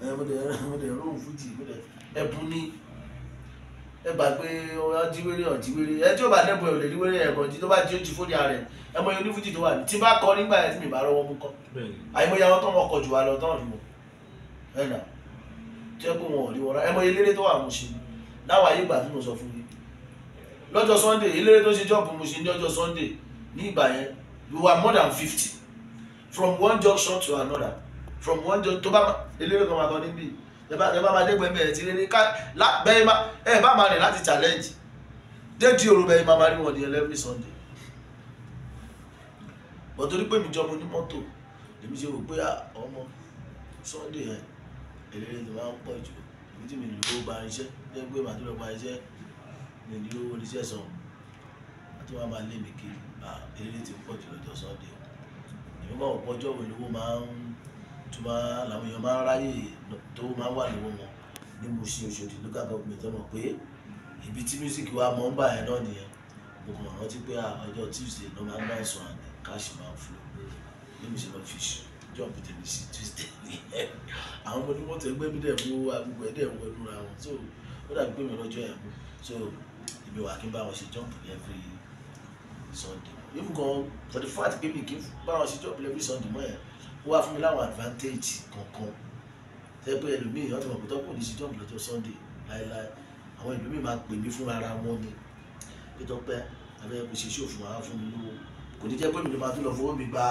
mo dẹ̀ róhùn fújì mo dẹ̀ ẹ̀bùn ní ẹ gbàgbé ọjíwèrè ọjíwèrè ẹ tí ó bá dẹ́bùn ẹ̀ ò lè rí wèrè ẹ̀kọ́ jí tó bá jí ó jí fóní ààrẹ ẹ mọ oní fújì tó wà ní tí bá kọ nígbà yẹn tí mi bá rọwọ́ mú kọ́ àìmọye àwọn tó wọn kọ jù wá lọ tán rí wọn ẹ̀nà tí ẹ kó wọn ò rí wọn rá ẹ mọ eléré tó wà Mushin láwọn ayé ìgbà tí mo sọ fún yín lọ́jọ́ Sunday eléré tó ṣe jọ́ọ̀bù Mushin ní ọjọ́ Sunday ní ìgbà yẹn we were more than 50 from one junction to another from one junction tó bá eléré kan máa kọ níbí ẹ bá máa dégbé bẹ́ẹ̀ tí léré ká bẹ́ẹ̀ bá máa rìn láti challenge déèdì òru bẹ́ẹ̀ máa rí wọn ní every Sunday but torí pé mi jọ mo ní mọ́tò èmi ṣe wò pé ọmọ Sunday yẹn eléré tó máa ń pọ̀ jù èmi tí mi lò ó gba iṣẹ́ jẹ́ pé màá tó lọ gba iṣẹ́ mi ní owó oníṣẹ́ sàn àti wọn máa lé mi kiri eléré ti pọ̀ jù lọ́jọ́ Sunday èmi máa wọ̀ pọ́jọ́ wo lówó máa ń tuma làwọn èèyàn máa ń ráyè tó máa ń wà lọ́wọ́ wọn ní Mushin Òṣòdì local government ọmọ pé ibi tí music wa mọ̀ ń bà yẹn náà nìyẹn mo kàn rántí pé ọjọ́ Tuesday ló máa ń náà sùn àná káàṣì máa ń flow bí mi ṣe lọ fi job tèmi sí Tuesday nìyẹn àwọn ọmọdé wọn tẹ gbé mi dẹ̀ mú agbègbè ẹ̀ dẹ̀ wọ inú ra wọn so ó dàbí pé mi lọ́jọ́ yẹn mú so ibi wà kí n bá wọn ṣe jump ní every Sunday even gan for the fact pé mi kì í bá wọn ṣe jump every Sunday mọ́ yẹn ó wá fún mi láwọn advantage kankan tẹ́ pé ẹlòmíì ọ̀tọ̀ mọ̀ pé tọ́pọ̀ ní ṣe jump lọ́jọ́ Sunday láéláé àwọn ẹlòmíì máa pè mí fún ara wọn ni pé tọ́pẹ́ abẹ́ kò ṣe ṣòfò àwọn fún mi lówó kò ní jẹ́ pé mi ló máa tún lọ fowó mi gba